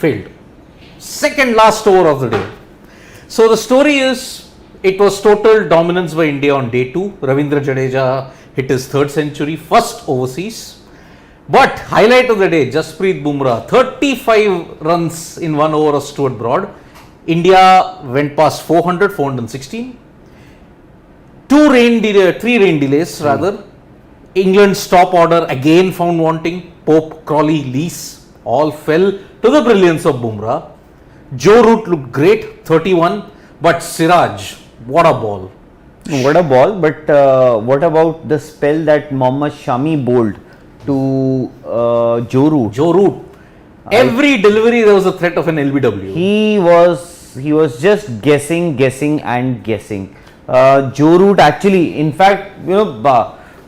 failed. Second last over of the day. So the story is, it was total dominance by India on day 2. Ravindra Jadeja hit his 3rd century, first overseas. But highlight of the day, Jasprit Bumrah, 35 runs in 1 over of Stuart Broad. India went past 400, 416. 3 rain delays rather. England's top order again found wanting. Pope, Crawley, Lees all fell to the brilliance of Bumrah. Joe Root looked great, 31. But Siraj, what a ball. What a ball, but what about the spell that Mohammad Shami bowled to Joe Root? Joe Root. Every delivery there was a threat of an LBW. He was just guessing. Joe Root actually, in fact,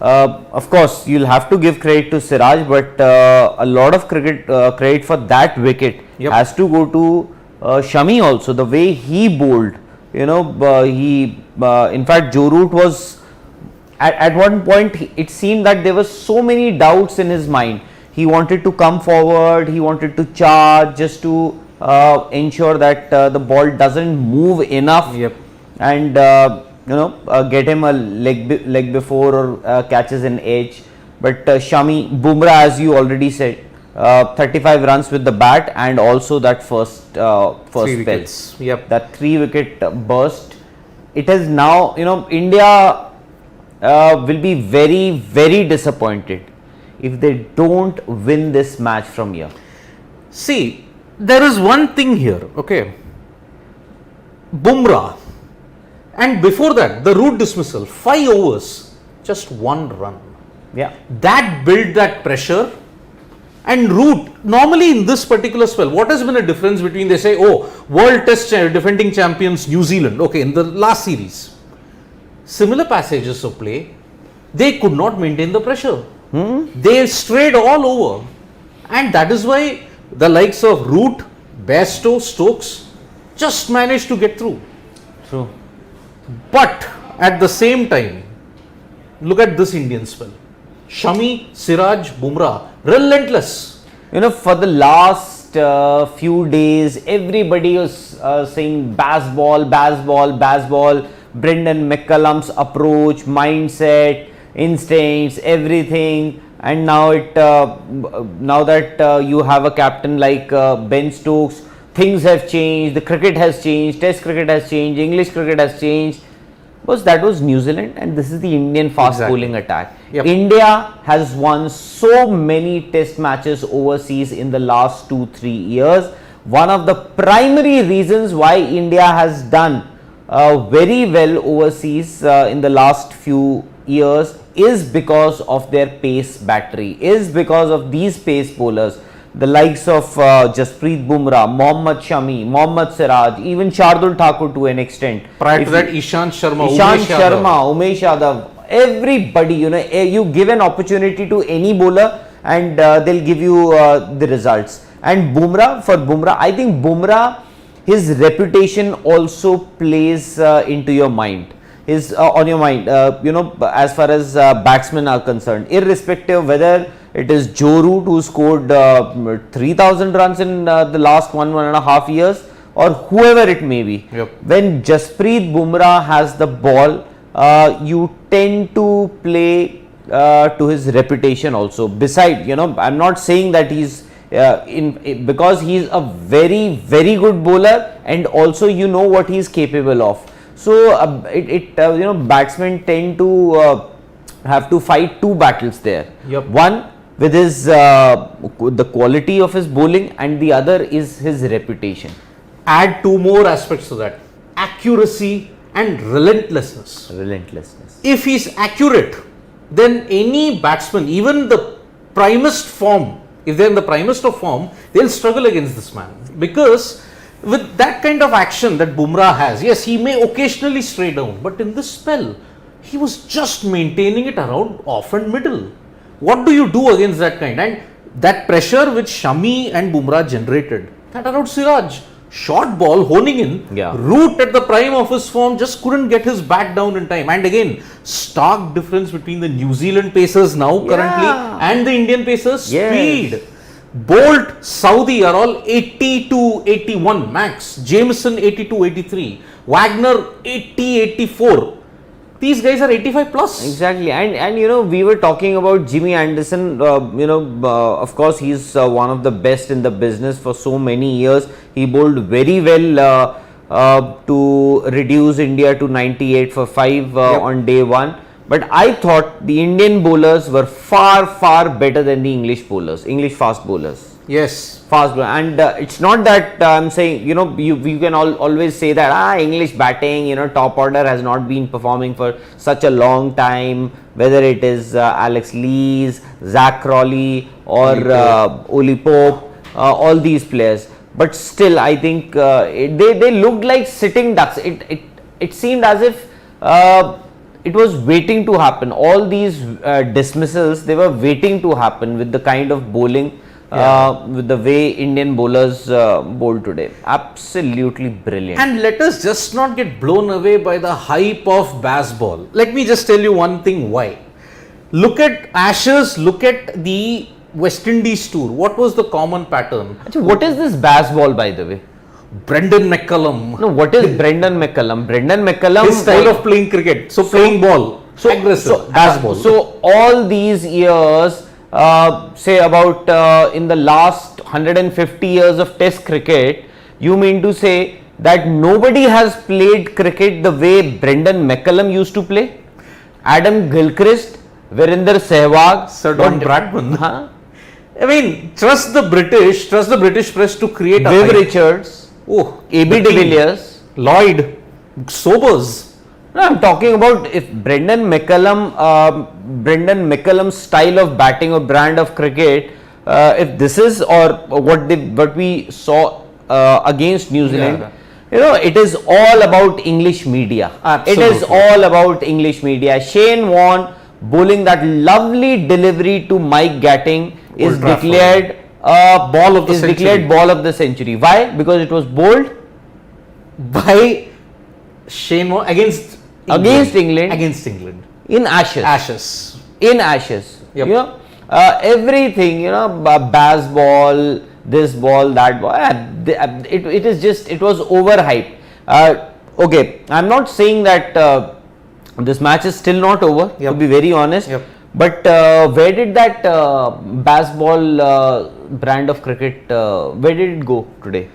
of course, you'll have to give credit to Siraj, but a lot of credit for that wicket has to go to Shami also. The way he bowled, in fact, Joe Root was at one point. It seemed that there were so many doubts in his mind. He wanted to come forward. He wanted to charge just to ensure that the ball doesn't move enough, and get him a leg before or catches an edge. But Shami, Bumrah, as you already said, 35 runs with the bat, and also that first spell. That 3-wicket burst. It is now, India will be very, very disappointed if they don't win this match from here. See, there is one thing here, okay. Bumrah, and before that, the Root dismissal, 5 overs, just 1 run. That built that pressure. And Root, normally in this particular spell, what has been a difference between, they say, World Test defending champions New Zealand, okay, in the last series. Similar passages of play, they could not maintain the pressure. They strayed all over. And that is why the likes of Root, Bairstow, Stokes just managed to get through. True. But at the same time, look at this Indian spell. Shami, Siraj, Bumrah, relentless. For the last few days, everybody was saying Bazball. Brendan McCullum's approach, mindset, instincts, everything. And now that you have a captain like Ben Stokes, things have changed. The cricket has changed. Test cricket has changed. English cricket has changed. Because that was New Zealand, and this is the Indian fast bowling attack. India has won so many test matches overseas in the last 2-3 years. One of the primary reasons why India has done very well overseas in the last few years is because of their pace battery, is because of these pace bowlers. The likes of Jasprit Bumrah, Mohammad Shami, Mohammad Siraj, even Shardul Thakur to an extent. Prior to that, Ishant Sharma, Umesh Yadav, everybody, you give an opportunity to any bowler and they'll give you the results. And for Bumrah, I think Bumrah, his reputation also plays into your mind. On your mind, as far as batsmen are concerned, irrespective whether it is Joe Root who scored 3,000 runs in the last 1.5 years, or whoever it may be. When Jasprit Bumrah has the ball, you tend to play to his reputation also. Beside, I'm not saying that he's because he's a very, very good bowler, and also what he's capable of. So batsmen tend to have to fight 2 battles there. One with his the quality of his bowling, and the other is his reputation. Add 2 more aspects to that: accuracy and relentlessness. If he's accurate, then any batsman, even the primest form, if they're in the primest of form, they'll struggle against this man, because with that kind of action that Bumrah has, yes, he may occasionally stray down, but in this spell, he was just maintaining it around off and middle. What do you do against that kind? And that pressure which Shami and Bumrah generated, that allowed Siraj, short ball honing in, Root at the prime of his form just couldn't get his bat down in time. And again, stark difference between the New Zealand pacers now currently and the Indian pacers. Speed. Bolt, Saudi are all 80 to 81 max. Jameson 82, 83. Wagner 80, 84. These guys are 85 plus. Exactly, and we were talking about Jimmy Anderson. Of course, he's one of the best in the business for so many years. He bowled very well to reduce India to 98 for 5 on day 1. But I thought the Indian bowlers were far better than the English bowlers, English fast bowlers. Yes. Fast bowler. And it's not that I'm saying, you can always say that English batting, top order has not been performing for such a long time, whether it is Alex Lees, Zach Crawley or Oli Pope, all these players. But still, I think they looked like sitting ducks. It seemed as if it was waiting to happen. All these dismissals, they were waiting to happen with the kind of bowling. With the way Indian bowlers bowl today. Absolutely brilliant. And let us just not get blown away by the hype of Bazball. Let me just tell you one thing why. Look at Ashes, look at the West Indies tour. What was the common pattern? Actually, what is this Bazball, by the way? Brendan McCullum. No, what is Brendan McCullum? Brendan McCullum. His style of playing cricket. So playing ball. Aggressive. Bazball. So all these years, say about in the last 150 years of Test cricket, you mean to say that nobody has played cricket the way Brendan McCullum used to play? Adam Gilchrist, Virender Sehwag, Sir Don Bradman. I mean, trust the British press to create a Viv Richards, AB de Villiers, Lloyd, Sobers. No, I'm talking about if Brendan McCullum's style of batting or brand of cricket, if this is or what we saw against New Zealand, it is all about English media. Absolutely. It is all about English media. Shane Warne bowling that lovely delivery to Mike Gatting is declared ball of the century. Why? Because it was bowled by Shane Warne against England in Ashes. Yep. Everything, Bazball, this ball, that ball, it was overhyped. Okay, I'm not saying that this match is still not over, to be very honest. But where did that Bazball brand of cricket, where did it go today?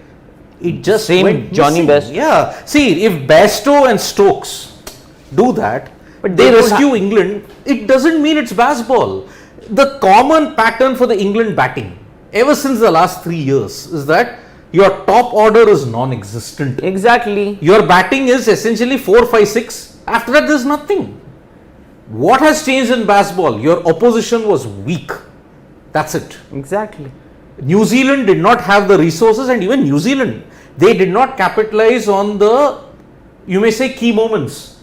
It just same went Johnny missing. Best. Yeah. See, if Bairstow and Stokes do that, but they rescue England, it doesn't mean it's Bazball. The common pattern for the England batting ever since the last 3 years is that your top order is non-existent. Exactly. Your batting is essentially 4, 5, 6. After that, there's nothing. What has changed in Bazball? Your opposition was weak. That's it. Exactly. New Zealand did not have the resources, and even New Zealand, they did not capitalize on the, you may say, key moments.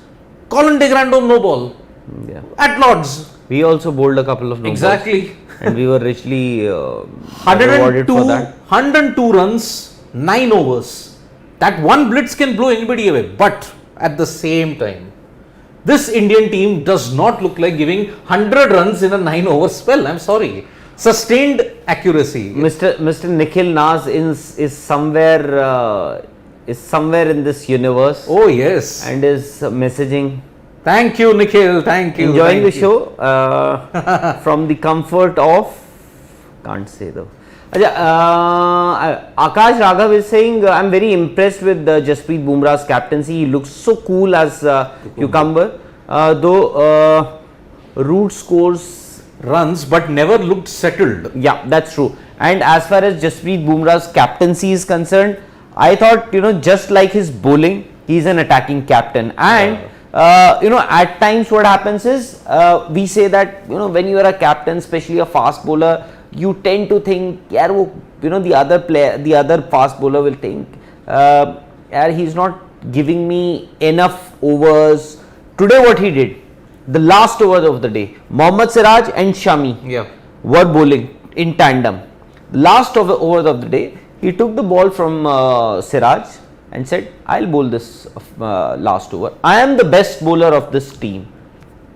Colin de Grandhomme no ball. At Lords. We also bowled a couple of no Exactly. balls, and we were richly rewarded for that. 102 runs, 9 overs. That one blitz can blow anybody away. But at the same time, this Indian team does not look like giving 100 runs in a 9 over spell. I'm sorry. Sustained accuracy. Mr. Nikhil Nas is somewhere in this universe. Oh yes. And is messaging. Thank you, Nikhil. Thank you. Enjoying the show from the comfort of, can't say though. Akash Raghav is saying, I'm very impressed with Jasprit Bumrah's captaincy. He looks so cool as cucumber. Though Root scores runs but never looked settled. Yeah, that's true. And as far as Jasprit Bumrah's captaincy is concerned, I thought, just like his bowling, he's an attacking captain. And, at times what happens is, we say that, when you are a captain, especially a fast bowler, you tend to think, the other fast bowler will think, he's not giving me enough overs. Today what he did, the last over of the day, Mohammad Siraj and Shami were bowling in tandem. Last over of the day, he took the ball from Siraj and said, I'll bowl this last over. I am the best bowler of this team.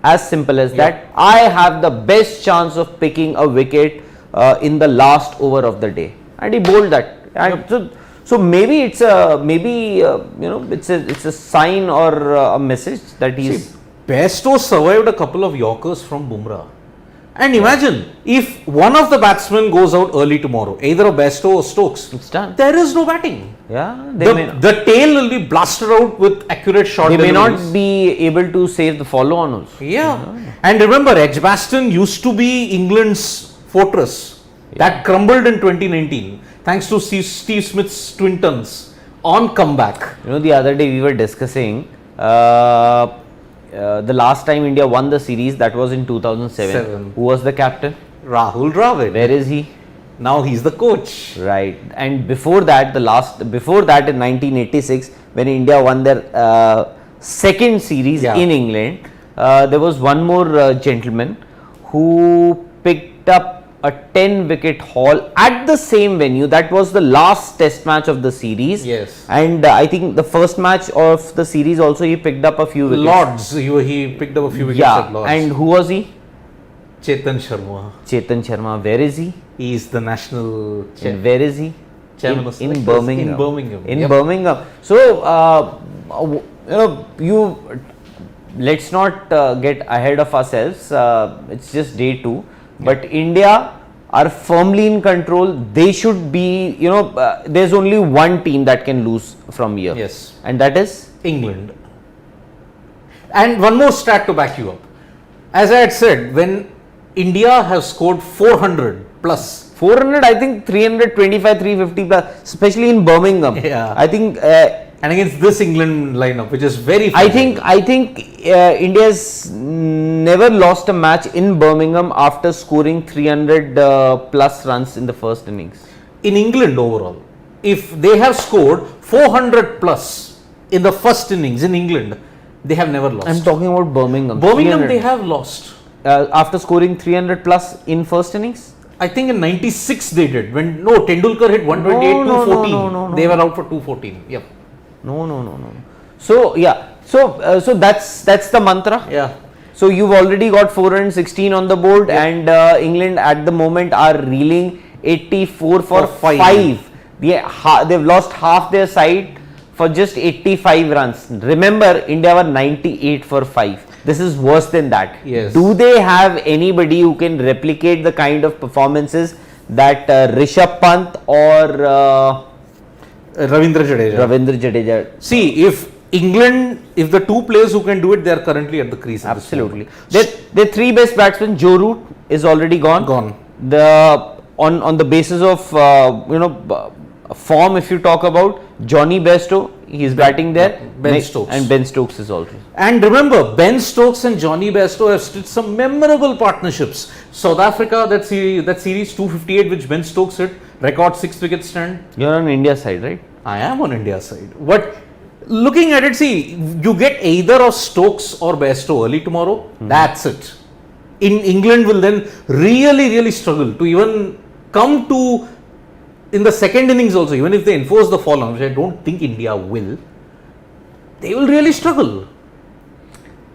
As simple as that. I have the best chance of picking a wicket in the last over of the day, and he bowled that. And so maybe it's a it's a sign or a message that he's. Bairstow survived a couple of Yorkers from Bumrah. And imagine if one of the batsmen goes out early tomorrow, either of Bairstow or Stokes, It's done. there is no batting. Yeah, The tail will be blasted out with accurate shot they may deliveries. not be able to save the follow-on also. Yeah. And remember, Edgbaston used to be England's fortress. That crumbled in 2019 thanks to Steve Smith's twin tons on comeback. The other day we were discussing the last time India won the series, that was in 2007. Who was the captain? Rahul Dravid. Where is he? Now he's the coach. Right. And before that, before that in 1986, when India won their second series in England, there was one more gentleman who picked up a 10-wicket haul at the same venue. That was the last test match of the series. Yes. And I think the first match of the series also he picked up a few wickets. Lords. He picked up a few wickets at Lords. And who was he? Chetan Sharma. Chetan Sharma. Where is he? He is the national And where is he? In Birmingham. In Birmingham. In Birmingham. So, let's not get ahead of ourselves. It's just day 2. But India are firmly in control. They should be, there's only one team that can lose from here. Yes. And that is? England. And one more stat to back you up. As I had said, when India has scored 400 plus. 400, I think 325, 350 plus, especially in Birmingham. Yeah. I think. And against this England lineup, which is very. I think India's never lost a match in Birmingham after scoring 300 plus runs in the first innings. In England overall, if they have scored 400 plus in the first innings in England, they have never lost. I'm talking about Birmingham. Birmingham, they have lost. After scoring 300 plus in first innings? I think in 96 they did. When Tendulkar hit 128, 214. No. They were out for 214. Yep. No. So yeah. So that's the mantra. Yeah. So you've already got 416 on the board, and England at the moment are reeling 84 for 5. They've lost half their side for just 85 runs. Remember, India were 98 for 5. This is worse than that. Yes. Do they have anybody who can replicate the kind of performances that Rishabh Pant or Ravindra Jadeja. See, if the two players who can do it, they are currently at the crease. Absolutely. Their 3 best batsmen, Joe Root is already gone. On the basis of form, if you talk about Johnny Bairstow, he is batting there. Ben Stokes. And Ben Stokes is also. And remember, Ben Stokes and Johnny Bairstow have stitched some memorable partnerships. South Africa, that series 258 which Ben Stokes hit, record 6 wicket stand. You're on India's side, right? I am on India's side. But looking at it, see, you get either of Stokes or Bairstow early tomorrow, that's it. In England will then really struggle to even come to, in the second innings also, even if they enforce the fall on, which I don't think India will, they will really struggle.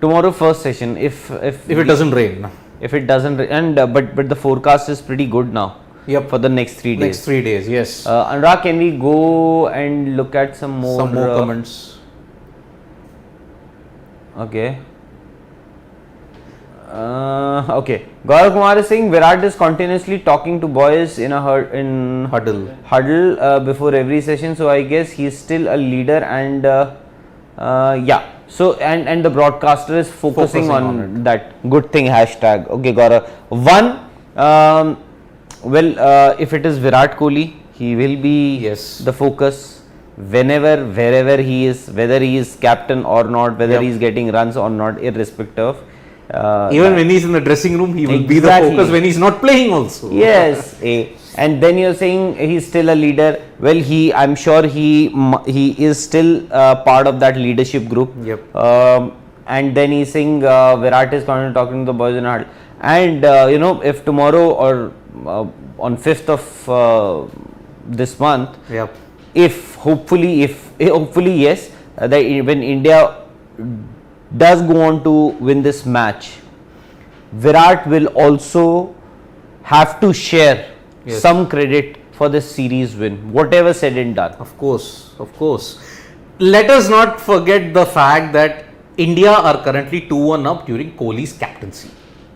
Tomorrow first session, if it doesn't rain. If it doesn't rain, and but the forecast is pretty good now. Yep. For the next 3 days. Next 3 days, yes. Anurag, can we go and look at some more comments? Okay. Okay. Gaurav Kumar is saying Virat is continuously talking to boys in a huddle before every session. So I guess he's still a leader, and yeah. So and the broadcaster is focusing on that. Good thing. Hashtag. Okay, Gaurav. One. If it is Virat Kohli, he will be the focus whenever, wherever he is, whether he is captain or not, whether he is getting runs or not, irrespective. Even when he's in the dressing room, he will be the focus when he's not playing also. Yes. And then you're saying he's still a leader. Well, I'm sure he is still part of that leadership group. Yep. And then he's saying Virat is talking to the boys in a huddle. And if tomorrow or on 5th of this month, hopefully yes, when India does go on to win this match, Virat will also have to share Yes. some credit for the series win, whatever said and done. Of course, of course. Let us not forget the fact that India are currently 2-1 up during Kohli's captaincy.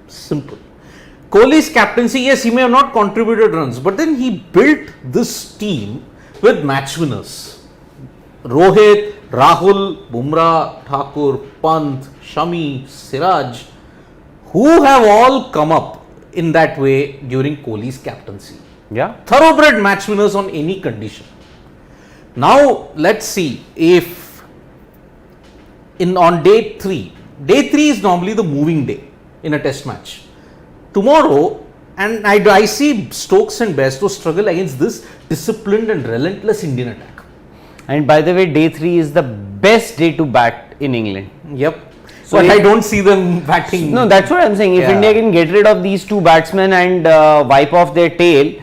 Simple. Kohli's captaincy, yes, he may have not contributed runs, but then he built this team with match winners. Rohit, Rahul, Bumrah, Thakur, Pant, Shami, Siraj, who have all come up in that way during Kohli's captaincy. Yeah. Thoroughbred match winners on any condition. Now let's see if on day 3 is normally the moving day in a test match. Tomorrow, and I see Stokes and Bairstow struggle against this disciplined and relentless Indian attack. And by the way, day 3 is the best day to bat in England. Yep. So But if- I don't see them batting. No, that's what I'm saying. If Yeah. India can get rid of these two batsmen and wipe off their tail,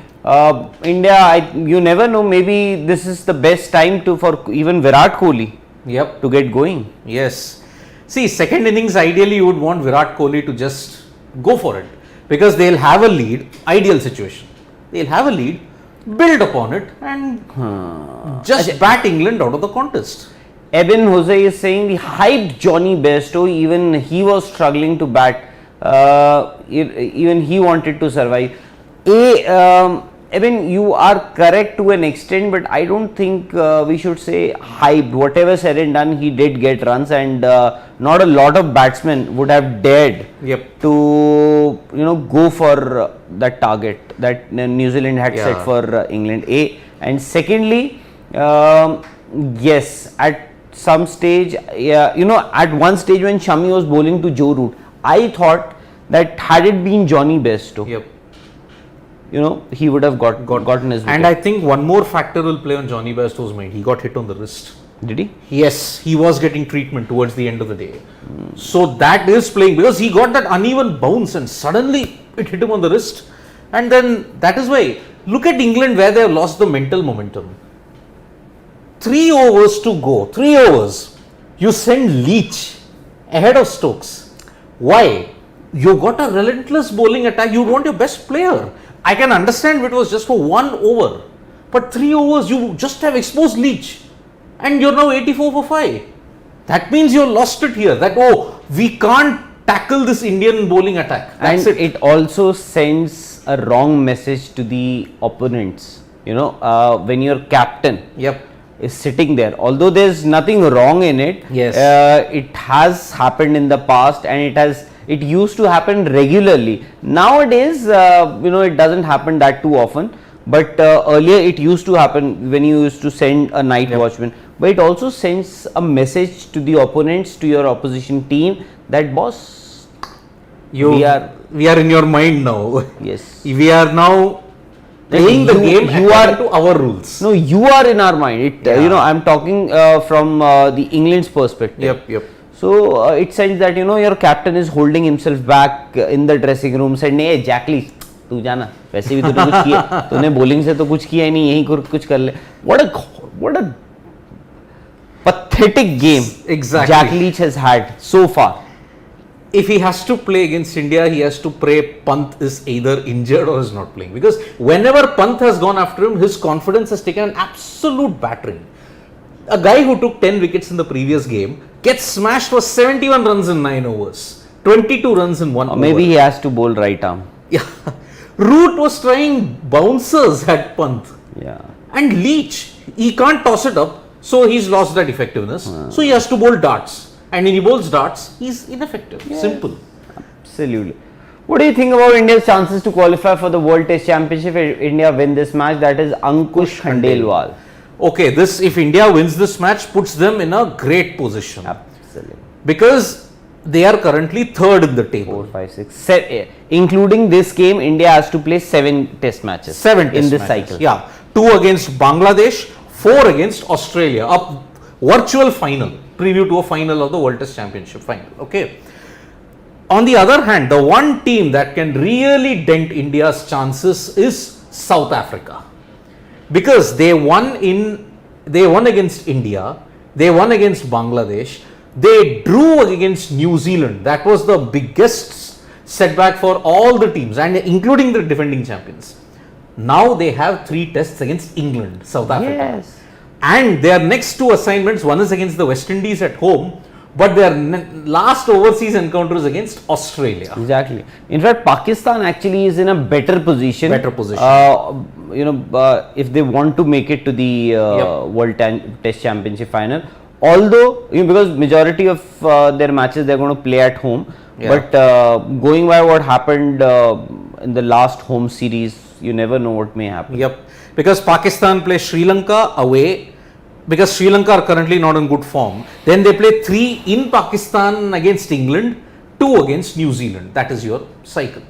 India, you never know. Maybe this is the best time for even Virat Kohli Yep. to get going. Yes. See, second innings, ideally you would want Virat Kohli to just go for it, because they'll have a lead, ideal situation. They'll have a lead, build upon it, and just bat England out of the contest. Eben Jose is saying the hyped Johnny Bairstow, even he was struggling to bat. Even he wanted to survive. Eben, you are correct to an extent, but I don't think we should say hyped. Whatever said and done, he did get runs, and not a lot of batsmen would have dared Yep. to go for that target that New Zealand had set Yeah. for England. And secondly, yes, at some stage, at one stage when Shami was bowling to Joe Root, I thought that had it been Johnny Bairstow, Yep. he would have gotten his wicket. And I think one more factor will play on Johnny Bairstow's mind. He got hit on the wrist. Did he? Yes, he was getting treatment towards the end of the day. So that is playing, because he got that uneven bounce and suddenly it hit him on the wrist. And then that is why, look at England where they have lost the mental momentum. 3 overs to go, 3 overs. You send Leach ahead of Stokes. Why? You got a relentless bowling attack. You want your best player. I can understand if it was just for 1 over. But 3 overs, you just have exposed Leach. And you're now 84 for 5. That means you lost it here. That, we can't tackle this Indian bowling attack. That's And it. it also sends a wrong message to the opponents. When your captain Yep. is sitting there, although there's nothing wrong in it. Yes. It has happened in the past, and it used to happen regularly. Nowadays, it doesn't happen that too often. But earlier it used to happen when you used to send a night watchman. But it also sends a message to the opponents, to your opposition team, that boss, we are in your mind now. yes. We are now playing the game according to our rules. No, you are in our mind. I'm talking from the England's perspective. Yep. So it sends that your captain is holding himself back in the dressing room, said, "नहीं Jackley, तू जाना, वैसे भी तूने कुछ किया, तूने bowling से तो कुछ किया ही नहीं, यहीं कुछ कर ले." What a pathetic game Exactly. Jack Leach has had so far. If he has to play against India, he has to pray Pant is either injured or is not playing. Because whenever Pant has gone after him, his confidence has taken an absolute battering. A guy who took 10 wickets in the previous game gets smashed for 71 runs in 9 overs, 22 runs in 1 over. Maybe he has to bowl right arm. Yeah. Root was trying bouncers at Pant. Yeah. And Leach, he can't toss it up, so he's lost that effectiveness. So he has to bowl darts. And when he bowls darts, he's ineffective. Yeah. Simple. Absolutely. What do you think about India's chances to qualify for the World Test Championship if India win this match? That is Ankush Khandelwal. Okay, if India wins this match, puts them in a great position. Absolutely. Because they are currently third in the table. 4, 5, 6, 7. Including this game, India has to play 7 test matches. 7 test in this matches. cycle. Yeah. 2 against Bangladesh, 4 against Australia. A virtual final. Preview to a final of the World Test Championship final. Okay. On the other hand, the one team that can really dent India's chances is South Africa. Because they won against India, they won against Bangladesh, they drew against New Zealand. That was the biggest setback for all the teams and including the defending champions. Now they have 3 tests against England, South Africa. Yes. And their next 2 assignments, one is against the West Indies at home, but their last overseas encounter is against Australia. Exactly. In fact, Pakistan actually is in a better position. If they want to make it to the World Test Championship final. Although, because majority of their matches they're going to play at home. Yeah. But going by what happened in the last home series, you never know what may happen. Yep. Because Pakistan plays Sri Lanka away, because Sri Lanka are currently not in good form. Then they play 3 in Pakistan against England, 2 against New Zealand. That is your cycle.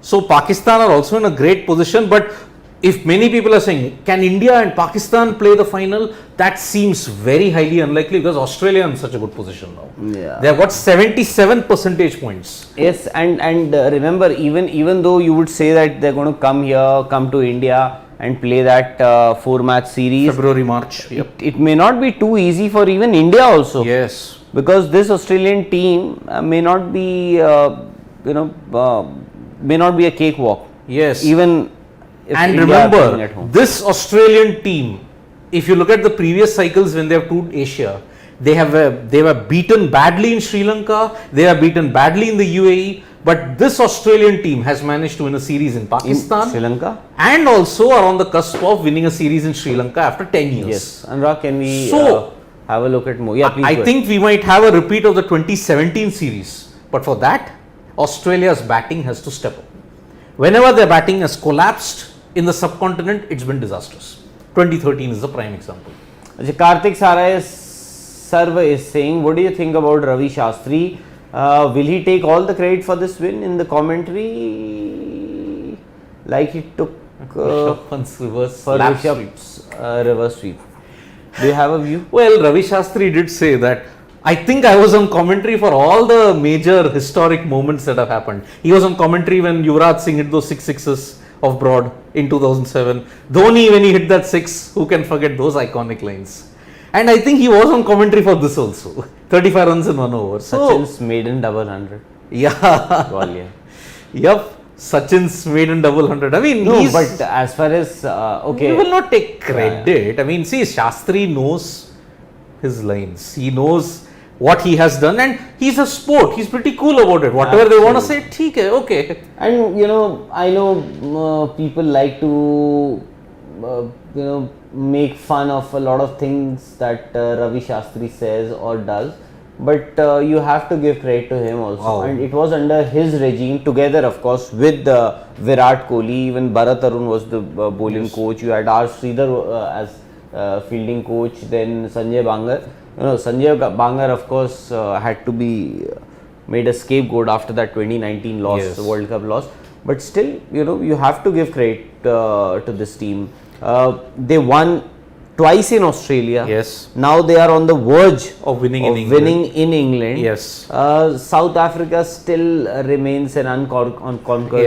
So Pakistan are also in a great position, but if many people are saying, can India and Pakistan play the final? That seems very highly unlikely because Australia is in such a good position now. Yeah. They have got 77 percentage points. Yes, and remember, even though you would say that they're going to come to India and play that 4-match series. February, March. Yep. It may not be too easy for even India also. Yes. Because this Australian team may not be, may not be a cakewalk. Yes. Even if and India remember, this Australian team, if you look at the previous cycles when they have toured Asia, they were beaten badly in Sri Lanka, they were beaten badly in the UAE, but this Australian team has managed to win a series in Pakistan, Sri Lanka, and also are on the cusp of winning a series in Sri Lanka after 10 years. Yes. Anurag, can we have a look at more? Yeah, please. I think we might have a repeat of the 2017 series, but for that, Australia's batting has to step up. Whenever their batting has collapsed in the subcontinent, it's been disastrous. 2013 is the prime example. Karthik Sarva is saying, what do you think about Ravi Shastri? Will he take all the credit for this win in the commentary, like he took reverse sweep? Do you have a view? Well, Ravi Shastri did say that. I think I was on commentary for all the major historic moments that have happened. He was on commentary when Yuvraj Singh hit those 6 sixes of Broad in 2007. Dhoni, when he hit that 6, who can forget those iconic lines? And I think he was on commentary for this also. 35 runs in 1 over. Sachin's maiden double 100. Yeah. Gwalior. Yep. Sachin's maiden double 100. I mean, no, but as far as okay, you will not take credit. I mean, see, Shastri knows his lines. He knows what he has done, and he's a sport. He's pretty cool about it. Whatever they want to say, theek hai, okay. And I know people like to make fun of a lot of things that Ravi Shastri says or does, but you have to give credit to him also. Oh. And it was under his regime, together of course with Virat Kohli. Even Bharat Arun was the bowling coach. You had R. Sridhar as fielding coach. Then Sanjay Bangar. Sanjay Bangar of course had to be made a scapegoat after that 2019 loss, yes. World Cup loss. But still, you have to give credit to this team. They won twice in Australia. Yes. Now they are on the verge of winning in England. Yes. South Africa still remains an unconquered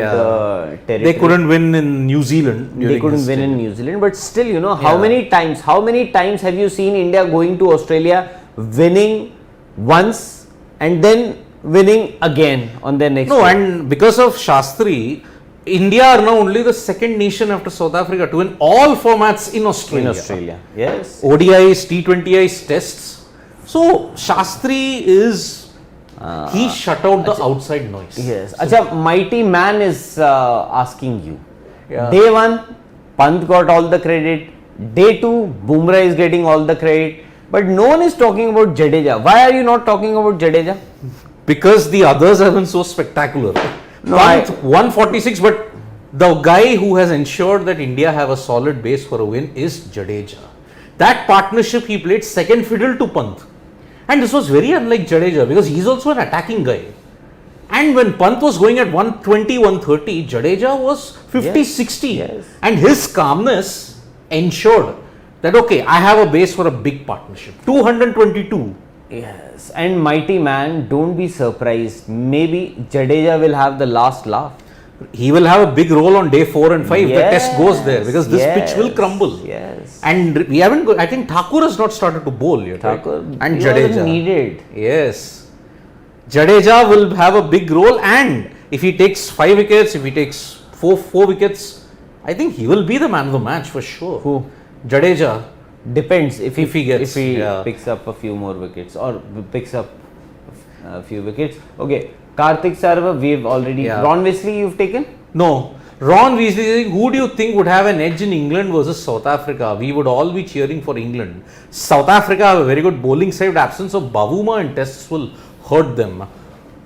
territory. They couldn't win in New Zealand. They couldn't win in New Zealand. But still, how many times have you seen India going to Australia, winning once and then winning again on their next year? And because of Shastri, India are now only the second nation after South Africa to win all formats in Australia. Yes. ODIs, T20Is, tests. So Shastri is he shut out the outside noise. Yes. So, Mighty Man is asking you. Yeah. Day 1, Pant got all the credit. Day 2, Bumrah is getting all the credit. But no one is talking about Jadeja. Why are you not talking about Jadeja? Because the others have been so spectacular. No, Pant 146, but the guy who has ensured that India have a solid base for a win is Jadeja. That partnership, he played second fiddle to Pant. And this was very unlike Jadeja because he's also an attacking guy. And when Pant was going at 120, 130, Jadeja was 50, 60. Yes. And his calmness ensured that, okay, I have a base for a big partnership. 222. Yes, and Mighty Man, don't be surprised. Maybe Jadeja will have the last laugh. He will have a big role on day 4 and 5. Yes, the test goes there because this pitch will crumble. Yes. And we haven't. I think Thakur has not started to bowl yet. Thakur, right? And he Jadeja wasn't needed. Yes. Jadeja will have a big role, and if he takes 5 wickets, if he takes 4 wickets, I think he will be the man of the match for sure. Who? Jadeja. Depends if he gets, picks up a few more wickets or picks up a few wickets. Okay, Karthik Sarva, we've already. Ron Wesley, you've taken? No. Ron Weasley, who do you think would have an edge in England versus South Africa? We would all be cheering for England. South Africa have a very good bowling side. Absence of Bavuma in tests will hurt them.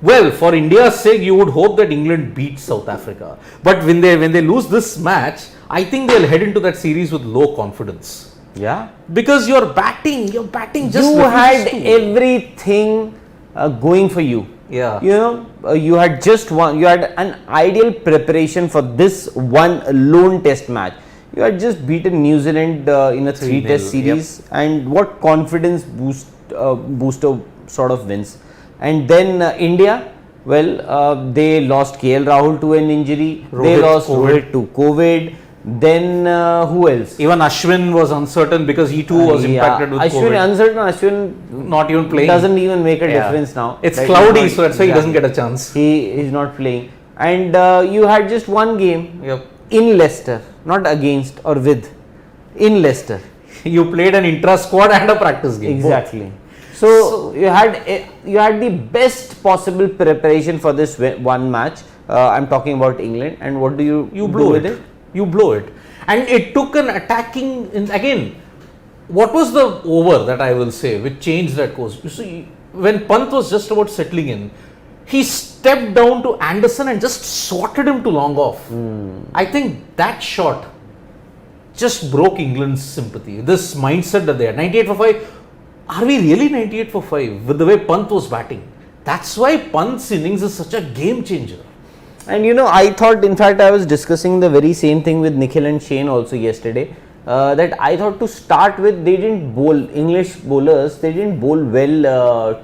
Well, for India's sake, you would hope that England beats South Africa. But when they lose this match, I think they'll head into that series with low confidence. Yeah. Because you're batting just. You had everything going for you. Yeah. You know, you had just one. You had an ideal preparation for this one lone test match. You had just beaten New Zealand in a 3-test series, and what confidence booster sort of wins. And then India, well, they lost KL Rahul to an injury. They lost Rohit to COVID. Then who else? Even Ashwin was uncertain because he too was impacted with COVID. Ashwin not even playing. Doesn't even make a difference now. It's cloudy, so that's why he doesn't get a chance. He is not playing. And you had just one game in Leicester, not against or with, in Leicester. You played an intra-squad and a practice game. Exactly. So you had the best possible preparation for this one match. I'm talking about England. And what do you blow do with it? You blow it. And it took an attacking, again, what was the over that I will say which changed that course? You see, when Pant was just about settling in, he stepped down to Anderson and just swatted him to long off. I think that shot just broke England's sympathy. This mindset that they had. 98 for 5. Are we really 98 for 5 with the way Pant was batting? That's why Pant's innings is such a game changer. And you know, I thought, in fact, I was discussing the very same thing with Nikhil and Shane also yesterday, that I thought to start with, they didn't bowl, English bowlers, they didn't bowl well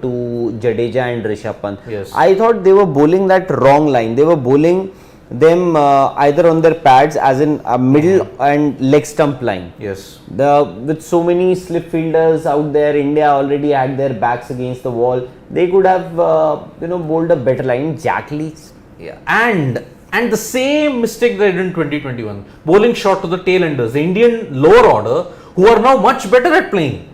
to Jadeja and Rishabh Pant. Yes. I thought they were bowling that wrong line. They were bowling them either on their pads, as in a middle and leg stump line. Yes. With so many slip fielders out there, India already had their backs against the wall. They could have, bowled a better line. Exactly. Yeah. And the same mistake they did in 2021, bowling short to the tail enders, the Indian lower order, who are now much better at playing.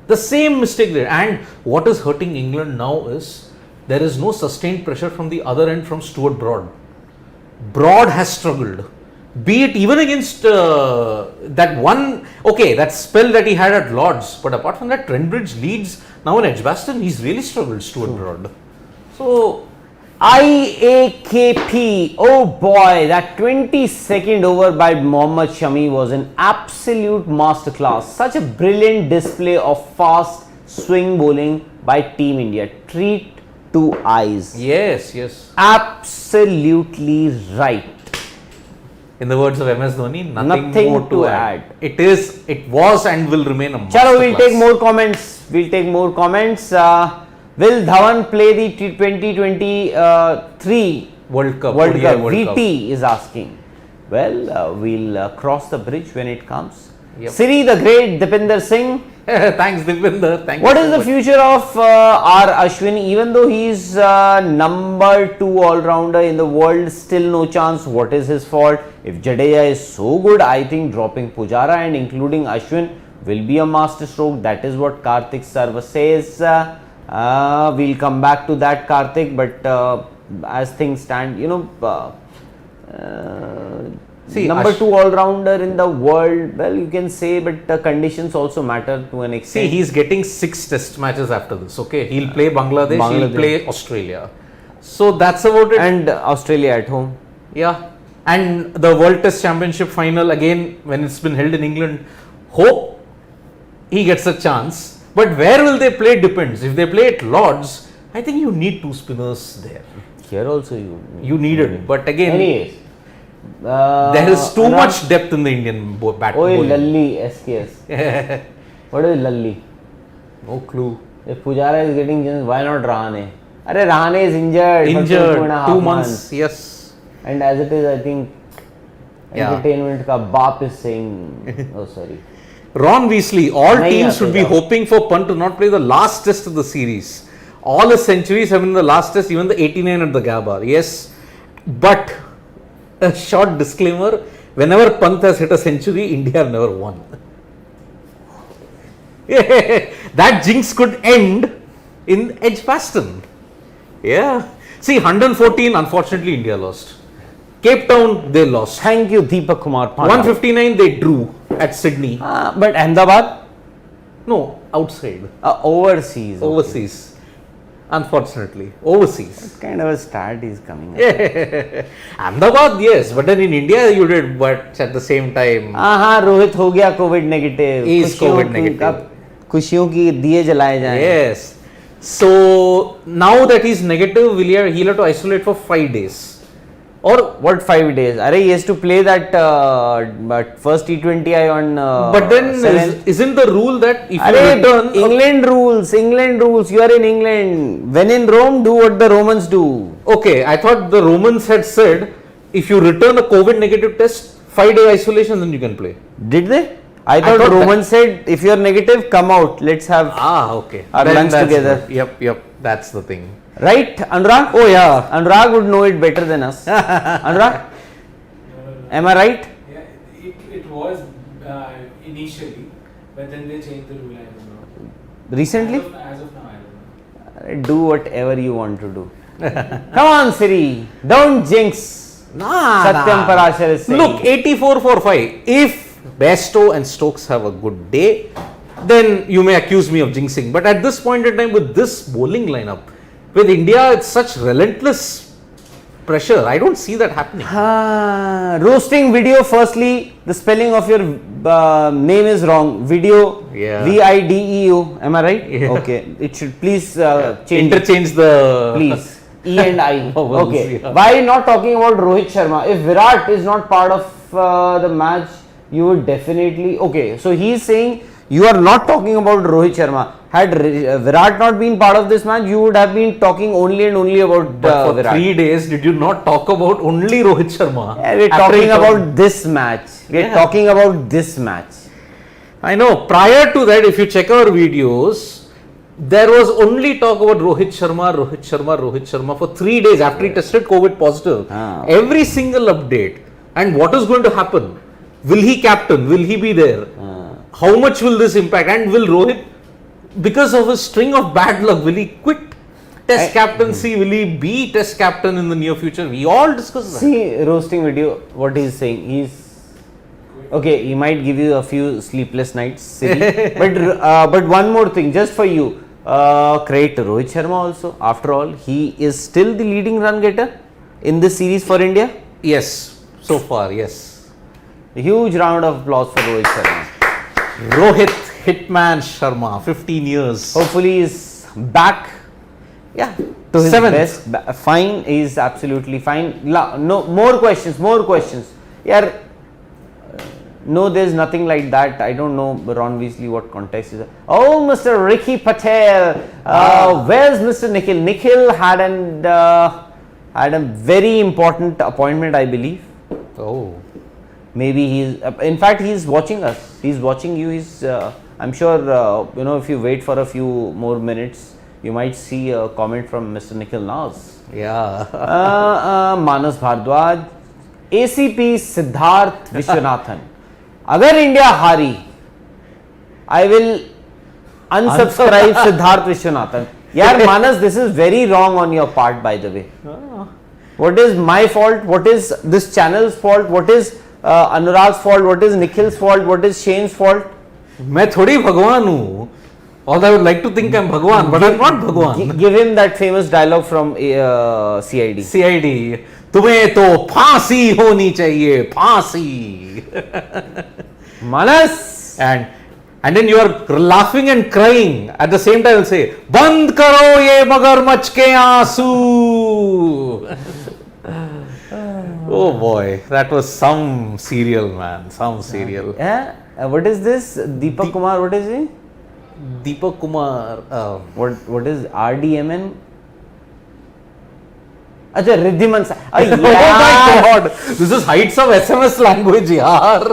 The same mistake there. And what is hurting England now is there is no sustained pressure from the other end from Stuart Broad. Broad has struggled. Be it even against that spell that he had at Lords. But apart from that, Trent Bridge leads now in Edgbaston. He's really struggled, Stuart Broad. So, IAKP, oh boy, that 22nd over by Mohammad Shami was an absolute masterclass. Such a brilliant display of fast swing bowling by Team India. Treat to eyes. Yes. Absolutely right. In the words of MS Dhoni, nothing more to add. It was and will remain a masterclass. Chalo, we'll take more comments. Will Dhawan play the T2023 World Cup? VT is asking. Well, we'll cross the bridge when it comes. Yep. Siri the Great, Dipinder Singh. Thanks, Dipinder. What is the future of our Ashwin? Even though he's number 2 all-rounder in the world, still no chance. What is his fault? If Jadeja is so good, I think dropping Pujara and including Ashwin will be a masterstroke. That is what Karthik Sarva says. We'll come back to that, Karthik, but as things stand, number 2 all-rounder in the world, well, you can say, but conditions also matter to an extent. See, he's getting 6 test matches after this, okay? He'll play Bangladesh, he'll play Australia. So, that's about it. And Australia at home. Yeah. And the World Test Championship final, again, when it's been held in England, hope he gets a chance. But where will they play depends. If they play at Lords, I think you need 2 spinners there. Here also you need it. But again, anyways, there is too much depth in the Indian bat bowling. Lalli, SKS. What is Lalli? No clue. If Pujara is getting chance, why not Rahane? Rahane is injured for 2 months. Yes. And as it is, I think entertainment ka baap is saying, oh sorry. Ron Weasley, all teams should be hoping for Pant to not play the last test of the series. All his centuries have been in the last test, even the 89 at the Gabba. Yes. But a short disclaimer: whenever Pant has hit a century, India have never won. That jinx could end in Edgbaston. Yeah. See, 114, unfortunately, India lost. Cape Town, they lost. Thank you, Deepak Kumar. 159, they drew at Sydney. But Ahmedabad? No, outside. Overseas. Overseas. Unfortunately, overseas. What kind of a stat is coming up? Ahmedabad, yes, but then in India you did, but at the same time. Rohit हो गया Covid negative. He is COVID negative. खुशियों की दिए जलाए जाएं. Yes. So now that he's negative, he'll have to isolate for 5 days. Or what 5 days? Arey, he has to play that first T20 on. But then isn't the rule that if Arey, you return England rules. You are in England. When in Rome, do what the Romans do. Okay, I thought the Romans had said if you return a COVID negative test, 5-day isolation, then you can play. Did they? I thought Romans said if you are negative, come out. Let's have okay. our lunch together. Yep, that's the thing. Right, Anurag? Oh yeah. Anurag would know it better than us. Anurag? Am I right? Yeah, it was initially, but then they changed the rule. I don't know. Recently? As of now, I don't know. Do whatever you want to do. Come on, Siri. Don't jinx. Satyam Parashar is saying. Look, 84 for 5. If Bairstow and Stokes have a good day, then you may accuse me of jinxing. But at this point in time, with this bowling lineup, with India, it's such relentless pressure. I don't see that happening. Roasting video. Firstly, the spelling of your name is wrong. Video. Yeah. VIDEO. Am I right? Yeah. Okay. It should please change. Interchange the. Please. E and I. Vowels, Okay. yeah. Why not talking about Rohit Sharma? If Virat is not part of the match, you would definitely. Okay. So he is saying you are not talking about Rohit Sharma. Had Virat not been part of this match, you would have been talking only and only about But for Virat. 3 days, did you not talk about only Rohit Sharma? Yeah, we're After talking he come- about this match. We're talking about this match. I know. Prior to that, if you check our videos, there was only talk about Rohit Sharma for 3 days after he tested COVID positive. Every single update. And what is going to happen? Will he captain? Will he be there? How much will this impact? And will Rohit, because of a string of bad luck, will he quit test captaincy? Will he be test captain in the near future? We all discuss that. See, roasting video, what he's saying. He's okay. He might give you a few sleepless nights, Siri. but one more thing, just for you. Credit to Rohit Sharma also. After all, he is still the leading run getter in this series for India. Yes, so far, yes. A huge round of applause for Rohit Sharma. Rohit Hitman Sharma, 15 years. Hopefully, he's back. Yeah, To his 7th. best. Fine, he's absolutely fine. No more questions. Yeah. No, there's nothing like that. I don't know, Ron Weasley, what context is that? Oh, Mr. Ricky Patel. Where's Mr. Nikhil? Nikhil had a very important appointment, I believe. Oh. Maybe in fact, he's watching us. He's watching you. I'm sure, if you wait for a few more minutes, you might see a comment from Mr. Nikhil Naz. Yeah. Manas Bhardwaj, ACP Siddharth Vishwanathan. Agar India hari, I will unsubscribe Siddharth Vishwanathan. Yaar Manas, this is very wrong on your part, by the way. What is my fault? What is this channel's fault? What is Anurag's fault? What is Nikhil's fault? What is Shane's fault? मैं थोड़ी भगवान हूँ. Although I would like to think I'm Bhagwan, but I'm not Bhagwan. Give him that famous dialogue from CID. CID. तुम्हें तो फांसी होनी चाहिए, फांसी. Manas! And then you are laughing and crying at the same time. You'll say, बंद करो ये मगरमच्छ के आंसू. Oh boy, that was some serial, man. Some serial. Yeah. What is this? Deepak Kumar, what is he? Deepak Kumar. What is RDMN? Acha, Riddhiman. Oh my god, this is heights of SMS language, yaar.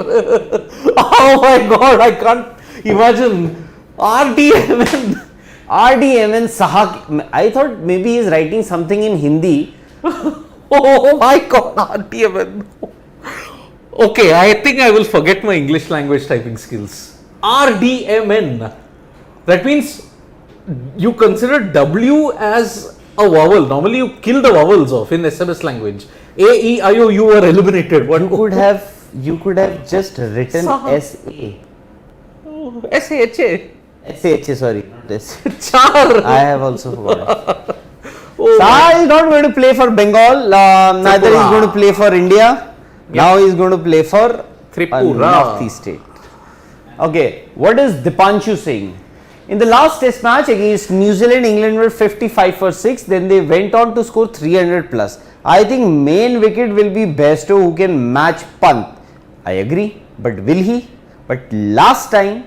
Oh my god, I can't imagine. RDMN. RDMN Sahak. I thought maybe he is writing something in Hindi. Oh my God, RDMN. Okay, I think I will forget my English language typing skills. RDMN. That means you consider W as a vowel. Normally you kill the vowels off in SMS language. A, E, I, O, U are eliminated. What? You could have just written Saha. SA. S-A-H-A. SH, sorry, not S. Char. I have also forgotten. Oh, Saha is not going to play for Bengal, neither is Tripura. going to play for India. Now he is going to play for a Tripura. Northeast state. Okay, what is Dipanshu saying? In the last test match against New Zealand, England were 55 for 6, then they went on to score 300 plus. I think main wicket will be Bairstow who can match Pant. I agree, but will he? But last time,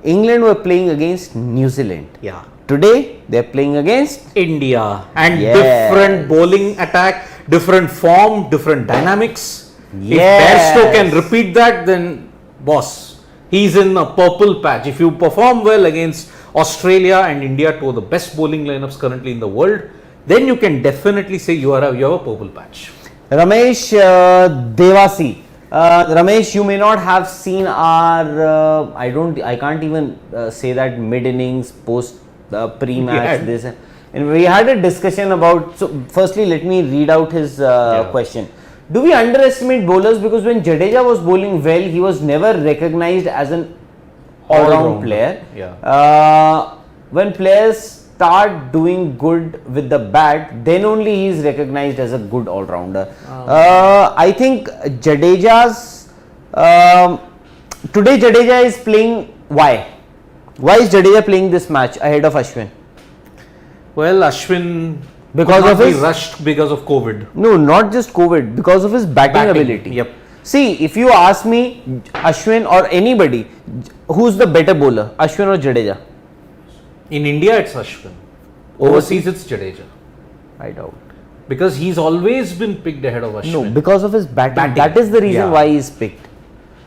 England were playing against New Zealand. Yeah. Today, they are playing against India. And Yes. different bowling attack, different form, different dynamics. Yes. If Bairstow can repeat that, then boss, he's in a purple patch. If you perform well against Australia and India, two of the best bowling lineups currently in the world, then you can definitely say you have a purple patch. Ramesh Devasi. Ramesh, you may not have seen our. I can't even say that mid innings, post pre-match. Yeah. This, and we had a discussion about. So, firstly, let me read out his question. Do we underestimate bowlers because when Jadeja was bowling well, he was never recognized as an all-round player? Yeah. When players start doing good with the bat, then only he is recognized as a good all-rounder. I think Jadeja's today Jadeja is playing. Why is Jadeja playing this match ahead of Ashwin? Well, Ashwin Because could of not be his- rushed because of COVID. No, not just COVID, because of his batting ability. Yep. See, if you ask me, Ashwin or anybody, who's the better bowler, Ashwin or Jadeja? In India, it's Ashwin. Overseas, it's Jadeja. I doubt. Because he's always been picked ahead of Ashwin. No, because of his batting. Batting. That is the reason Yeah. why he is picked.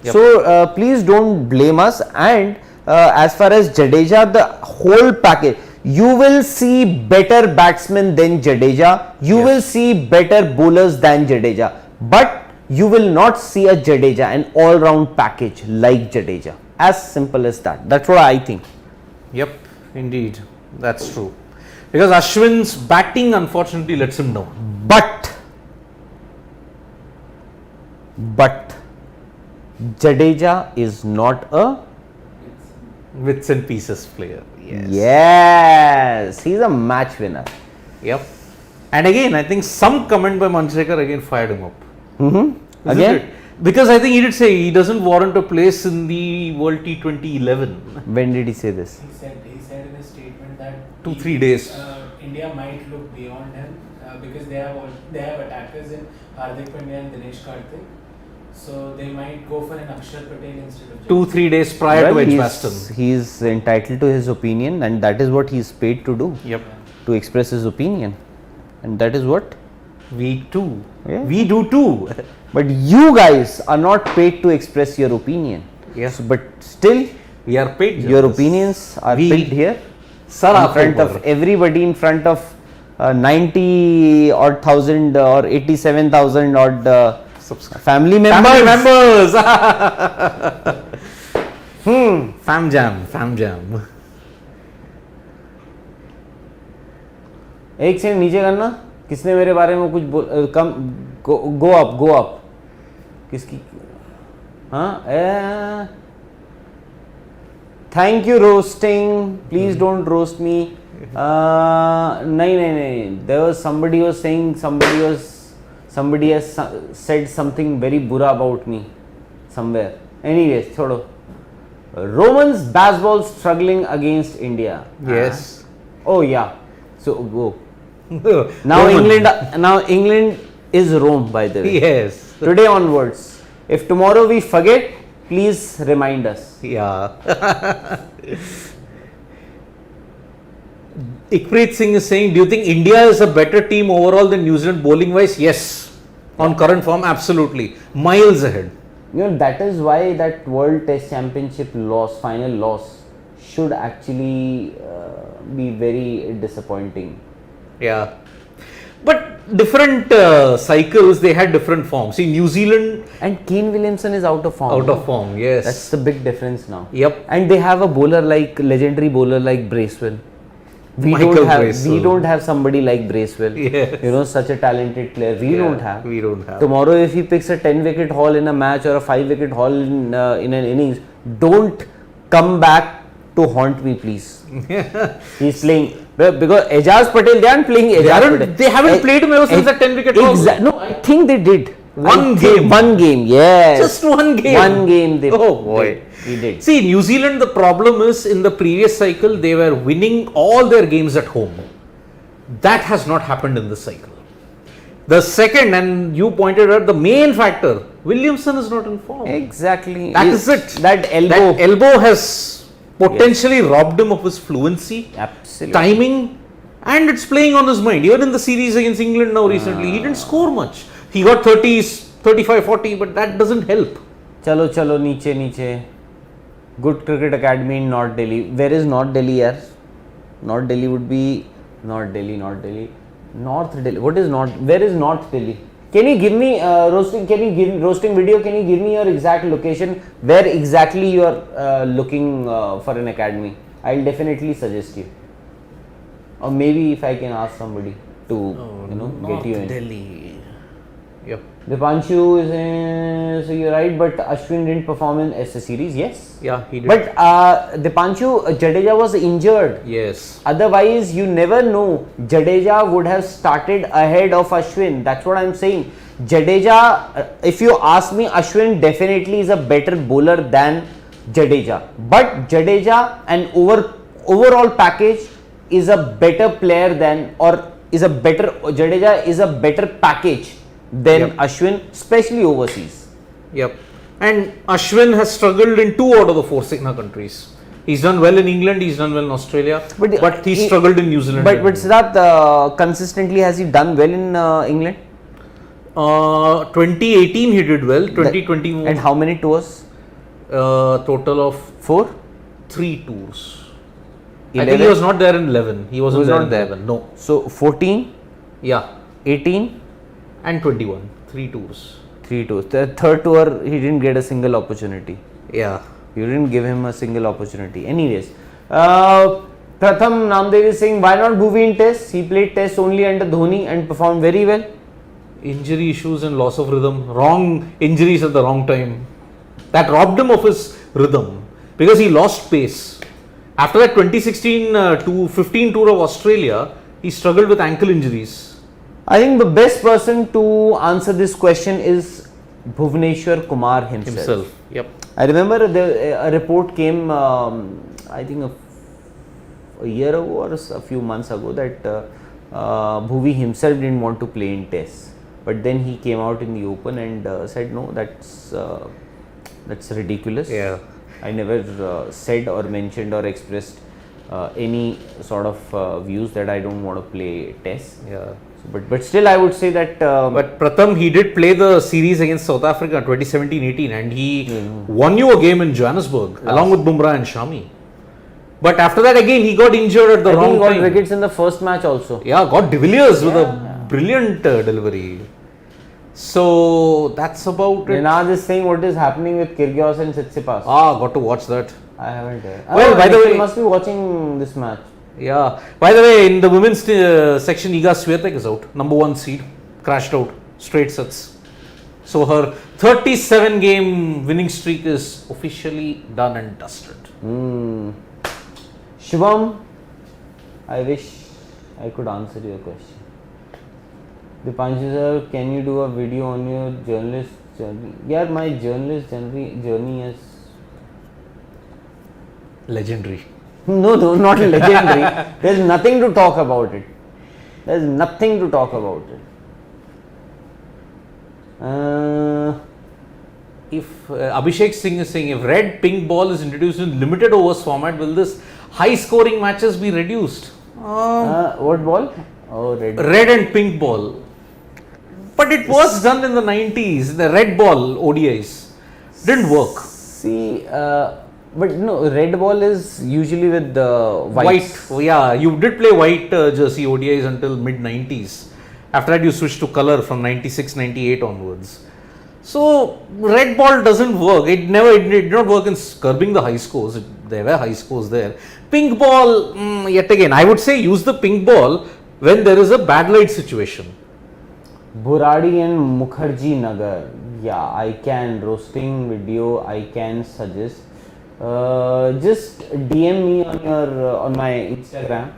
Yep. So, please don't blame us. And as far as Jadeja, the whole package, you will see better batsmen than Jadeja. You Yes. will see better bowlers than Jadeja. But you will not see a Jadeja, an all-round package like Jadeja. As simple as that. That's what I think. Yep, indeed. That's true. Because Ashwin's batting unfortunately lets him down. But Jadeja is not a Bits and pieces player. Yes. Yes, he's a match winner. Yep. And again, I think some comment by Manjrekar again fired him up. Isn't Again? it? Because I think he did say he doesn't warrant a place in the World T20 11. When did he say this? He said in a statement that 2-3 days. India might look beyond him because they have attackers in Hardik Pandya and Dinesh Karthik. So they might go for an Akshar Patel instead of 2-3 days prior to Edgbaston. He's entitled to his opinion, and that is what he's paid to do, Yep. to express his opinion. And that is what? We too. Yeah. We do too. But you guys are not paid to express your opinion. Yes. But still, We are paid. your journalists. opinions are We- picked here Sara in front of everybody, in front of 90 odd thousand or 87,000 odd family members. Family members. Fam jam. एक second नीचे करना. किसने मेरे बारे में कुछ कम गो up किसकी? हाँ, thank you roasting, please don't roast me. नहीं, there was somebody was saying somebody has said something very बुरा about me somewhere. Anyways, छोड़ो. Romans Bazball struggling against India. Yes. Oh yeah. So go. Now England is Rome, by the way. Yes. Today onwards. If tomorrow we forget, please remind us. Yeah. Ikpreet Singh is saying, do you think India is a better team overall than New Zealand bowling wise? Yes. On current form, absolutely. Miles ahead. You know, that is why that World Test Championship final loss should actually be very disappointing. Yeah. But different cycles, they had different forms. See, New Zealand And Kane Williamson is out of form. out of form, yes. That's the big difference now. Yep. And they have a legendary bowler like Bracewell. We Michael Bracewell. don't have somebody like Bracewell. Yes. You know, such a talented player. We don't have. We don't have. Tomorrow, if he picks a 10-wicket haul in a match or a 5-wicket haul in an innings, don't come back to haunt me, please. He's playing because Ajaz Patel, they aren't playing Ajaz Patel. They haven't played him ever since that 10-wicket haul. No, I think they did. One game, yes. Just one game. One game they Oh boy. He did. See, New Zealand, the problem is in the previous cycle, they were winning all their games at home. That has not happened in this cycle. The second, and you pointed out the main factor, Williamson is not in form. Exactly. That is it. That elbow. That elbow has potentially robbed him of his fluency, Absolutely. timing, and it's playing on his mind. Even in the series against England now recently, he didn't score much. He got 30s, 35, 40, but that doesn't help. Chalo, niche. Good Cricket Academy in North Delhi. Where is North Delhi, yaar? North Delhi would be North Delhi. North Delhi. What is North? Where is North Delhi? Can you give me roasting video? Can you give me your exact location? Where exactly you are looking for an academy? I'll definitely suggest you. Or maybe if I can ask somebody to get you in. Delhi. Yep. Dipanshu is in, so you're right, but Ashwin didn't perform in SS series, yes. Yeah, he did. But Dipanshu, Jadeja was injured. Yes. Otherwise, you never know. Jadeja would have started ahead of Ashwin. That's what I'm saying. Jadeja, if you ask me, Ashwin definitely is a better bowler than Jadeja. But Jadeja, an overall package, is a better player than, Jadeja is a better package than Ashwin, especially overseas. Yep. And Ashwin has struggled in 2 out of the 4 Signa countries. He's done well in England, he's done well in Australia, but he struggled in New Zealand. But Siddharth, consistently has he done well in England? 2018 he did well, 2021. And how many tours? Total of 4? 3 tours. 11? I think he was not there in 11. He wasn't there in 11. No. So 14? Yeah. 18? And 21. 3 tours. 3 tours. The third tour, he didn't get a single opportunity. Yeah. You didn't give him a single opportunity. Anyways, Pratham Namdev is saying, why not Bhuvi in Test? He played Test only under Dhoni and performed very well. Injury issues and loss of rhythm. Wrong injuries at the wrong time. That robbed him of his rhythm because he lost pace. After that 2016 to 15 tour of Australia, he struggled with ankle injuries. I think the best person to answer this question is Bhuvneshwar Kumar himself. Yep. I remember a report came, I think a year ago or a few months ago that Bhuvi himself didn't want to play in Tests. But then he came out in the open and said, no, that's ridiculous. Yeah. I never said or mentioned or expressed any sort of views that I don't want to play Tests. Yeah. But still, I would say that. But Pratham, he did play the series against South Africa 2017-18 and he won you a game in Johannesburg along with Bumrah and Shami. But after that, again, he got injured at the wrong time. I think he got wickets in the first match also. Yeah, got De Villiers with a brilliant delivery. So that's about it. Neeraj is saying what is happening with Kyrgios and Tsitsipas. Got to watch that. I haven't. Well, by the way, you must be watching this match. Yeah. By the way, in the women's section, Iga Swiatek is out. Number 1 seed. Crashed out. Straight sets. So her 37 game winning streak is officially done and dusted. Shubham, I wish I could answer your question. Dipanshu sir, can you do a video on your journalist journey? Yeah, my journalist journey is Legendary. No, not legendary. There's nothing to talk about it. If Abhishek Singh is saying if red pink ball is introduced in limited overs format, will this high scoring matches be reduced? What ball? Oh, red. Red and pink ball. But it was done in the 90s. The red ball ODIs didn't work. See, but no, red ball is usually with the white. Yeah, you did play white jersey ODIs until mid 90s. After that, you switch to color from 96, 98 onwards. So red ball doesn't work. It did not work in curbing the high scores. There were high scores there. Pink ball, yet again, I would say use the pink ball when there is a bad light situation. Buradi and Mukherjee Nagar. Yeah, I can. Roasting video, I can suggest. Just DM me on my Instagram.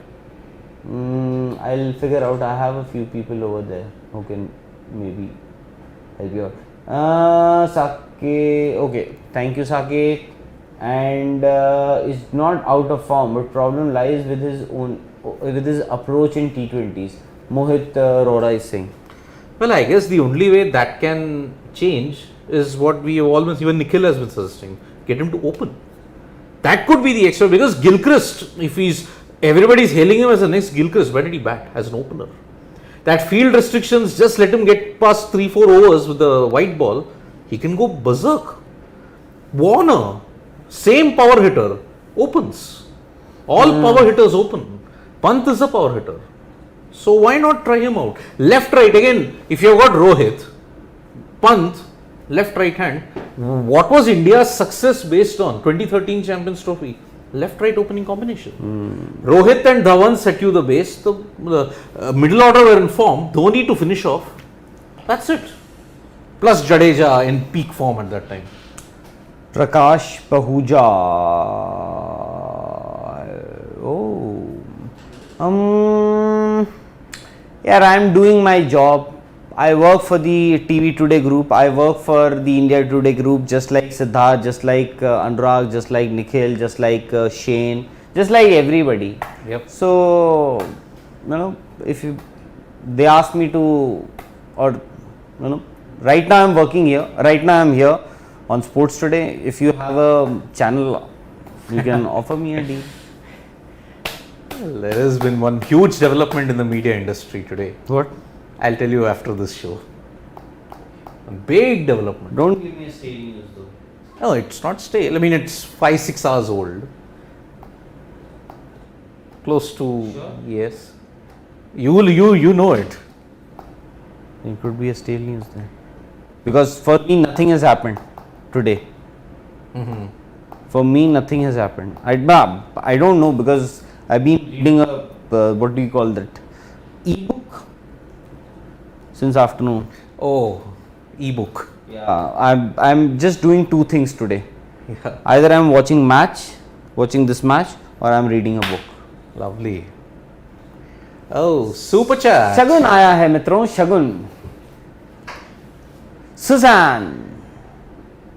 I'll figure out. I have a few people over there who can maybe help you out. Sake, okay. Thank you, Sake. And is not out of form, but problem lies with his approach in T20s. Mohit Roda is saying. Well, I guess the only way that can change is what we have almost, even Nikhil has been suggesting, get him to open. That could be the extra, because Gilchrist, if everybody's hailing him as the next Gilchrist, where did he bat? As an opener. That field restrictions, just let him get past 3-4 overs with the white ball, he can go berserk. Warner, same power hitter, opens. All power hitters open. Pant is a power hitter. So why not try him out? Left, right, again, if you have got Rohit, Pant, left, right hand, what was India's success based on? 2013 Champions Trophy, left, right opening combination. Rohit and Dhawan set you the base, the middle order were in form, Dhoni to finish off, that's it. Plus Jadeja in peak form at that time. Prakash Pahuja. Yeah, I'm doing my job. I work for the TV Today group. I work for the India Today group, just like Siddharth, just like Anurag, just like Nikhil, just like Shane, just like everybody. Yep. So, if they ask me to, or right now I'm working here. Right now I'm here on Sports Today. If you have a channel, you can offer me a deal. Well, there has been one huge development in the media industry today. What? I'll tell you after this show. A big development. Don't give me a stale news though. No, it's not stale. I mean, it's 5-6 hours old. Close to, Sure. Yes. You know it. It could be a stale news then. Because for me, nothing has happened today. For me, nothing has happened. I don't know, because I've been reading a, what do you call that? E-book since afternoon. Oh, e-book. Yeah, I'm just doing two things today. Yeah. Either I'm watching this match, or I'm reading a book. Lovely. Oh, super chat. शगुन आया है मित्रों, शगुन. Suzanne.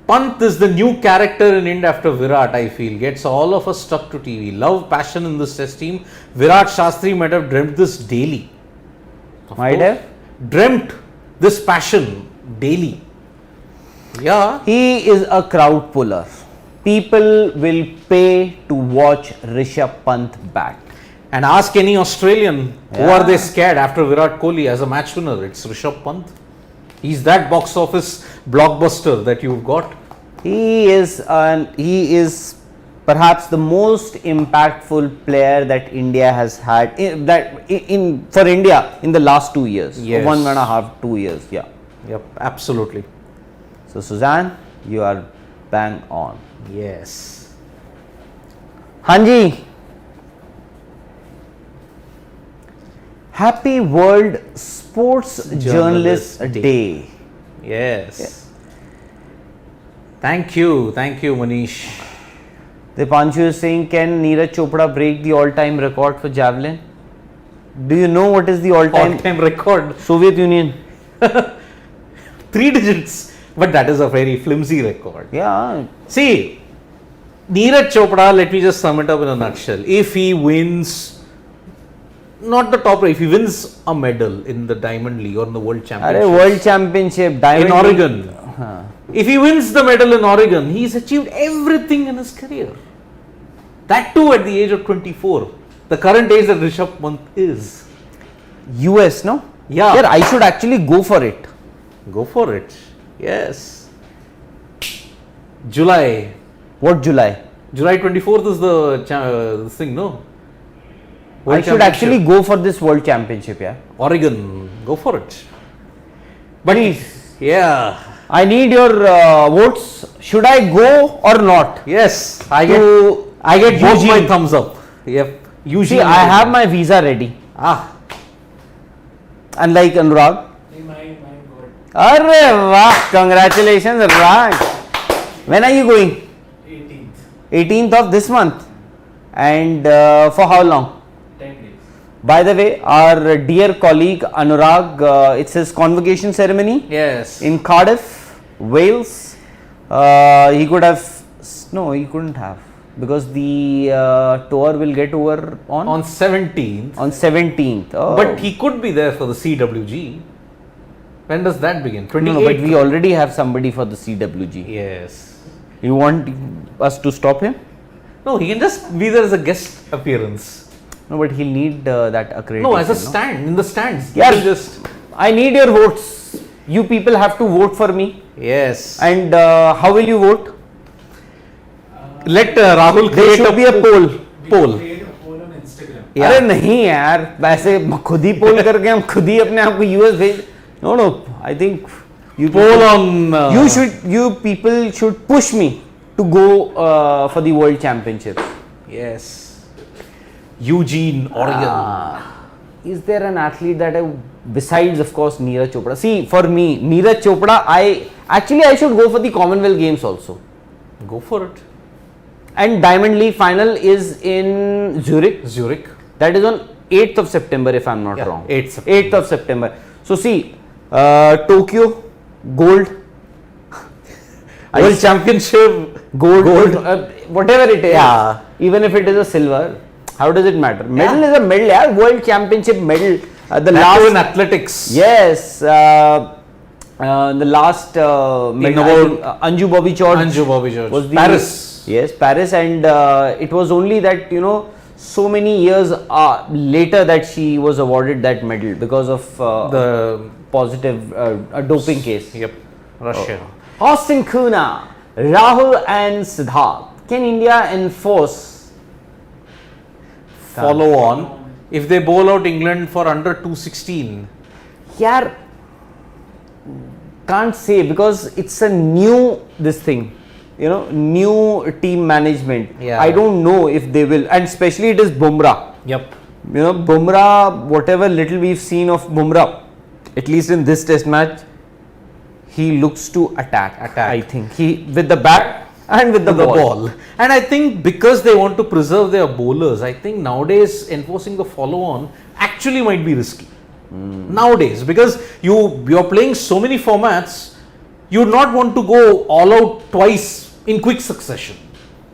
Pant is the new character in India after Virat, I feel. Gets all of us stuck to TV. Love, passion in this test team. Virat, Shastri might have dreamt this daily. Might have? Dreamt this passion daily. Yeah. He is a crowd puller. People will pay to watch Rishabh Pant bat. And ask any Australian, who are they scared after Virat Kohli as a match winner? It's Rishabh Pant. He's that box office blockbuster that you've got. He is perhaps the most impactful player that India has had for India in the last 2 years. Yes. 1.5, 2 years. Yeah. Yep, absolutely. So Suzanne, you are bang on. Yes. Hanji. Happy World Sports Journalist Day. Yes. Thank you, Manish. Dipanshu is saying, can Neeraj Chopra break the all-time record for javelin? Do you know what is the all-time record? Soviet Union. 3 digits, but that is a very flimsy record. Yeah. See, Neeraj Chopra, let me just sum it up in a nutshell. If he wins, not the top, if he wins a medal in the Diamond League or in the World Championship. World Championship, Diamond in Oregon. League. If he wins the medal in Oregon, he's achieved everything in his career. That too at the age of 24. The current age that Rishabh Pant is. US, no? Yeah. I should actually go for it. Go for it. Yes. July. What July? July 24th is the thing, no? I should actually go for this World Championship, yeah. Oregon, go for it. But Please. yeah, I need your votes. Should I go or not? yes, I To- get both Eugene. my thumbs up. Yep, See, I have my visa ready. Unlike Anurag. My God. Arre wah, congratulations, Anurag. When are you going? 18th. 18th of this month. And for how long? 10 days. By the way, our dear colleague Anurag, it's his convocation ceremony Yes. in Cardiff, Wales. He could have, no, he couldn't have, because the tour will get over on 17th. on 17th. Oh. But he could be there for the CWG. When does that begin? 28th. no, but we already have somebody for the CWG. Yes. You want us to stop him? No, he can just be there as a guest appearance. No, but he'll need that accreditation. No, as a stand in the stands. Yeah. He will just. I need your votes. You people have to vote for me. Yes. And how will you vote? Let Rahul There create should be a poll. We Poll. create a poll on Instagram. Yeah. अरे नहीं यार, वैसे खुद ही पोल करके हम खुद ही अपने आप को यूएस भेज. No, no. I think you Poll people, on. you people should push me to go for the World Championships. Yes. Eugene, Oregon. Is there an athlete that besides of course Neeraj Chopra? See, for me, Neeraj Chopra, I should go for the Commonwealth Games also. Go for it. And Diamond League final is in Zurich. Zurich. That is on 8th of September, if I'm not Yeah, wrong. 8th September. 8th of September. So see, Tokyo, gold. World Championship. Gold. Whatever it is. Yeah. Even if it is a silver, how does it matter? Medal is a medal, yeah. World Championship medal. The That last too in athletics. Yes. The last medal, about Anju Bobby George. Anju Bobby George. Was the Paris. Yes, Paris, and it was only that so many years later that she was awarded that medal because of The positive doping case. Yep. Russia. Austin Kuna, Rahul and Siddharth. Can India enforce? Follow on. If they bowl out England for under 216. Yeah, can't say because it's a new new team management. Yeah. I don't know if they will, and especially it is Bumrah. Yep. Bumrah, whatever little we've seen of Bumrah, at least in this test match, he looks to attack. I think he with the bat and with the ball. And I think because they want to preserve their bowlers, I think nowadays enforcing the follow on actually might be risky. Nowadays, because you're playing so many formats, you would not want to go all out twice in quick succession.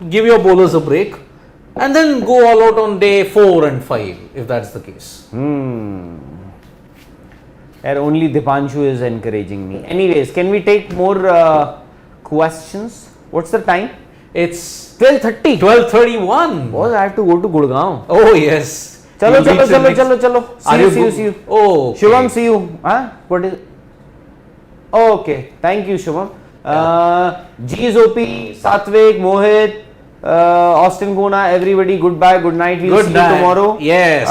Give your bowlers a break and then go all out on day 4 and 5 if that's the case. And only Dipanshu is encouraging me. Anyways, can we take more questions? What's the time? It's 12:30. 12:31. Boss, I have to go to Gurgaon. Oh yes. Chalo. You'll reach the next- See you. Oh, okay. Shubham, see you. Huh? What is? Oh, okay. Thank you, Shubham. GSOP, Satvik, Mohit, Austin Gona, everybody. Goodbye. Good night. We'll see you tomorrow. Yes.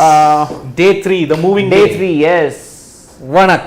Day 3, the moving Day 3. Yes. Vanakkam.